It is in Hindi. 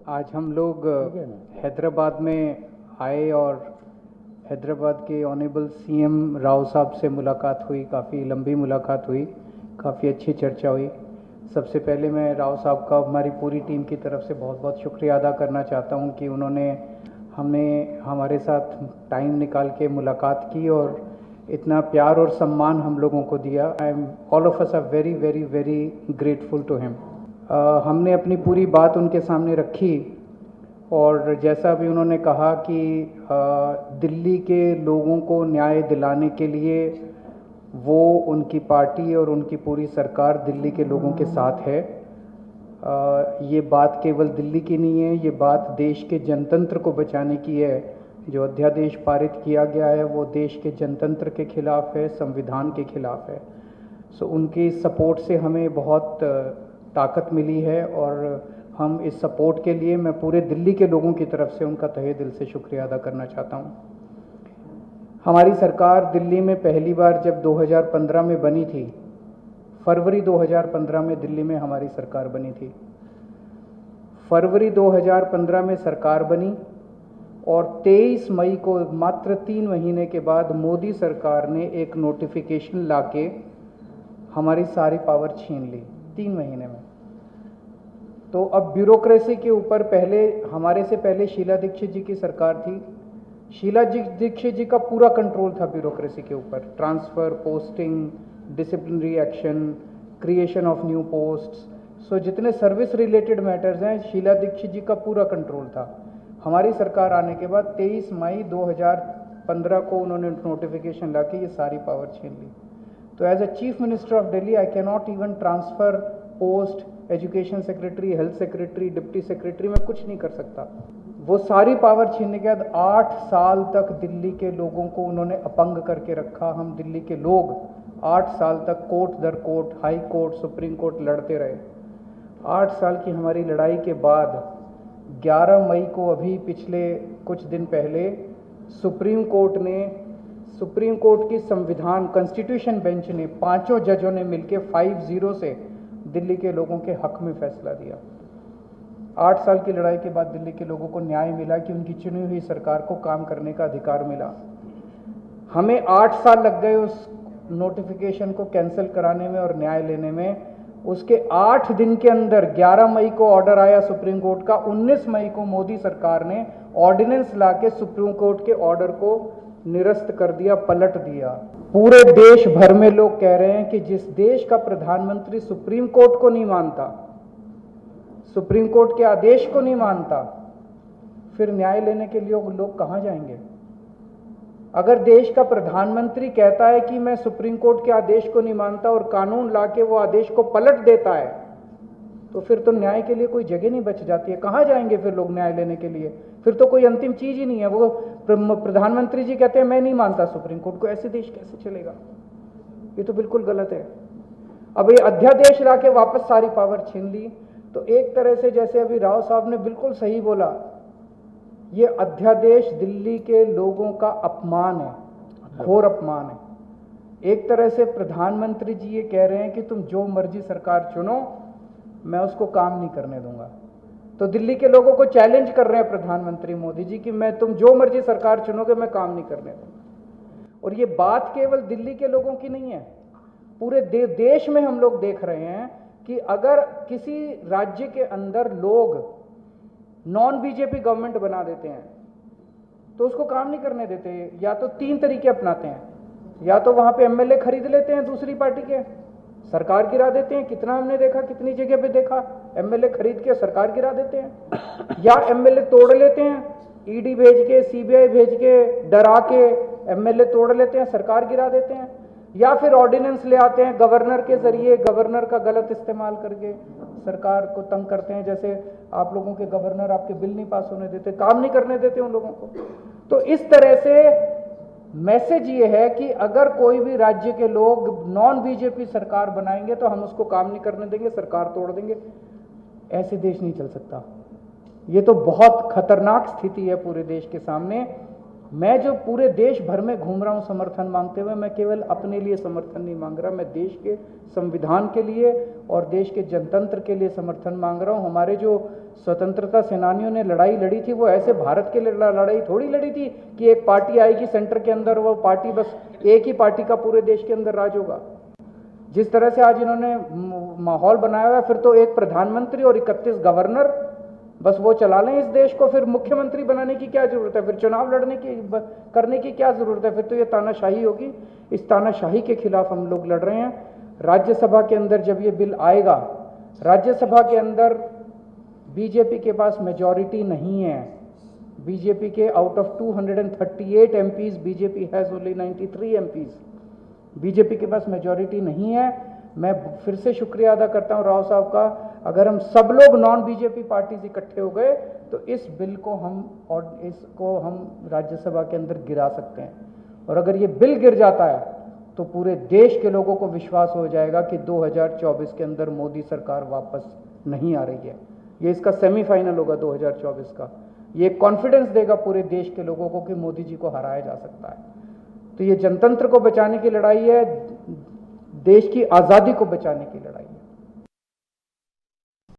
आज हम लोग हैदराबाद में आए और हैदराबाद के ऑनरेबल सीएम राव साहब से मुलाकात हुई। काफ़ी लंबी मुलाकात हुई, काफ़ी अच्छी चर्चा हुई। सबसे पहले मैं राव साहब का हमारी पूरी टीम की तरफ से बहुत बहुत शुक्रिया अदा करना चाहता हूं कि उन्होंने हमारे साथ टाइम निकाल के मुलाकात की और इतना प्यार और सम्मान हम लोगों को दिया। I am all of us are very very very grateful to him. हमने अपनी पूरी बात उनके सामने रखी और जैसा भी उन्होंने कहा कि दिल्ली के लोगों को न्याय दिलाने के लिए वो, उनकी पार्टी और उनकी पूरी सरकार दिल्ली के लोगों के साथ है। ये बात केवल दिल्ली की नहीं है, ये बात देश के जनतंत्र को बचाने की है। जो अध्यादेश पारित किया गया है वो देश के जनतंत्र के खिलाफ है, संविधान के खिलाफ है। सो उनकी सपोर्ट से हमें बहुत ताकत मिली है और हम इस सपोर्ट के लिए मैं पूरे दिल्ली के लोगों की तरफ से उनका तहे दिल से शुक्रिया अदा करना चाहता हूँ। हमारी सरकार दिल्ली में पहली बार जब 2015 में बनी थी, फरवरी 2015 में दिल्ली में हमारी सरकार बनी थी। फरवरी 2015 में सरकार बनी और 23 मई को, मात्र 3 महीने के बाद, मोदी सरकार ने एक नोटिफिकेशन लाके हमारी सारी पावर छीन ली 3 महीने में। तो अब ब्यूरोक्रेसी के ऊपर हमारे से पहले शीला दीक्षित जी की सरकार थी। शीला दीक्षित जी का पूरा कंट्रोल था ब्यूरोक्रेसी के ऊपर, transfer, posting, disciplinary action, creation of new posts. So जितने सर्विस रिलेटेड मैटर्स हैं, शीला दीक्षित जी का पूरा कंट्रोल था। हमारी सरकार आने के बाद 23 मई 2015 को उन्होंने नोटिफिकेशन ला के ये सारी पावर छीन ली। तो as a chief minister of Delhi I can not even transfer post, education secretary, health secretary, deputy secretary, मैं कुछ नहीं कर सकता। वो सारी पावर छीनने के बाद 8 साल तक दिल्ली के लोगों को उन्होंने अपंग करके रखा। हम दिल्ली के लोग 8 साल तक कोर्ट दर court, high court, supreme court लड़ते रहे। 8 साल की हमारी लड़ाई के बाद 11 मई को, अभी पिछले कुछ दिन पहले, सुप्रीम कोर्ट की संविधान कॉन्स्टिट्यूशन बेंच ने, 5 जजों ने मिलकर 5-0 से दिल्ली के लोगों के हक में फैसला दिया। 8 साल की लड़ाई के बाद दिल्ली के लोगों को न्याय मिला कि उनकी चुनी हुई सरकार को काम करने का अधिकार मिला। हमें 8 साल लग गए उस नोटिफिकेशन को कैंसिल कराने में और न्याय लेने में। उसके 8 दिन के अंदर 11 मई को ऑर्डर आया सुप्रीम कोर्ट का। 19 मई को मोदी सरकार ने ऑर्डिनेंस लाके सुप्रीम कोर्ट के ऑर्डर को निरस्त कर दिया, पलट दिया। पूरे देश भर में लोग कह रहे हैं कि जिस देश का प्रधानमंत्री सुप्रीम कोर्ट को नहीं मानता, सुप्रीम कोर्ट के आदेश को नहीं मानता, फिर न्याय लेने के लिए लोग कहां जाएंगे? अगर देश का प्रधानमंत्री कहता है कि मैं सुप्रीम कोर्ट के आदेश को नहीं मानता और कानून लाके वो आदेश को पलट देता है, तो फिर तो न्याय के लिए कोई जगह नहीं बच जाती है। कहां जाएंगे फिर लोग न्याय लेने के लिए? फिर तो कोई अंतिम चीज ही नहीं है। वो प्रधानमंत्री जी कहते हैं मैं नहीं मानता सुप्रीम कोर्ट को, ऐसे देश कैसे चलेगा? ये तो बिल्कुल गलत है। अब ये अध्यादेश लाके वापस सारी पावर छीन ली। तो एक तरह से, जैसे अभी राव साहब ने बिल्कुल सही बोला, ये अध्यादेश दिल्ली के लोगों का अपमान है, घोर अपमान है। एक तरह से प्रधानमंत्री जी ये कह रहे हैं कि तुम जो मर्जी सरकार चुनो, मैं उसको काम नहीं करने दूंगा। तो दिल्ली के लोगों को चैलेंज कर रहे हैं प्रधानमंत्री मोदी जी कि तुम जो मर्जी सरकार चुनोगे, मैं काम नहीं करने दूंगा। और ये बात केवल दिल्ली के लोगों की नहीं है, पूरे देश में हम लोग देख रहे हैं कि अगर किसी राज्य के अंदर लोग नॉन बीजेपी गवर्नमेंट बना देते हैं तो उसको काम नहीं करने देते। या तो 3 तरीके अपनाते हैं, या तो वहां पे एमएलए खरीद लेते हैं दूसरी पार्टी के, सरकार गिरा देते हैं। कितना हमने देखा, कितनी जगह पे देखा, एमएलए खरीद के सरकार गिरा देते हैं। या एमएलए तोड़ लेते हैं, ईडी भेज के, सीबीआई भेज के, डरा के एमएलए तोड़ लेते हैं, सरकार गिरा देते हैं। या फिर ऑर्डिनेंस ले आते हैं गवर्नर के जरिए, गवर्नर का गलत इस्तेमाल करके सरकार को तंग करते हैं। जैसे आप लोगों के गवर्नर आपके बिल नहीं पास होने देते, काम नहीं करने देते उन लोगों को। तो इस तरह से मैसेज ये है कि अगर कोई भी राज्य के लोग नॉन बीजेपी सरकार बनाएंगे तो हम उसको काम नहीं करने देंगे, सरकार तोड़ देंगे। ऐसे देश नहीं चल सकता। ये तो बहुत खतरनाक स्थिति है पूरे देश के सामने। मैं जो पूरे देश भर में घूम रहा हूं समर्थन मांगते हुए, मैं केवल अपने लिए समर्थन नहीं मांग रहा, मैं देश के संविधान के लिए और देश के जनतंत्र के लिए समर्थन मांग रहा हूं। हमारे जो स्वतंत्रता सेनानियों ने लड़ाई लड़ी थी, वो ऐसे भारत के लिए लड़ाई थोड़ी लड़ी थी कि एक पार्टी आएगी सेंटर के अंदर, वो पार्टी बस एक ही पार्टी का पूरे देश के अंदर राज होगा। जिस तरह से आज इन्होंने माहौल बनाया हुआ है, फिर तो एक प्रधानमंत्री और 31 गवर्नर बस वो चला लें इस देश को, फिर मुख्यमंत्री बनाने की क्या जरूरत है, फिर चुनाव लड़ने की करने की क्या जरूरत है, फिर तो ये तानाशाही होगी। इस तानाशाही के खिलाफ हम लोग लड़ रहे हैं। राज्यसभा के अंदर जब ये बिल आएगा, राज्यसभा के अंदर बीजेपी के पास मेजॉरिटी नहीं है। बीजेपी के out of 238 MPs, BJP has only 93 MPs. BJP के पास मेजॉरिटी नहीं है। मैं फिर से शुक्रिया अदा करता हूं राव साहब का। अगर हम सब लोग नॉन बीजेपी पार्टीज इकट्ठे हो गए तो इस बिल को हम राज्यसभा के अंदर गिरा सकते हैं। और अगर ये बिल गिर जाता है तो पूरे देश के लोगों को विश्वास हो जाएगा कि 2024 के अंदर मोदी सरकार वापस नहीं आ रही है। ये इसका सेमीफाइनल होगा 2024 का। ये कॉन्फिडेंस देगा पूरे देश के लोगों को कि मोदी जी को हराया जा सकता है। तो ये जनतंत्र को बचाने की लड़ाई है, देश की आज़ादी को बचाने की लड़ाई।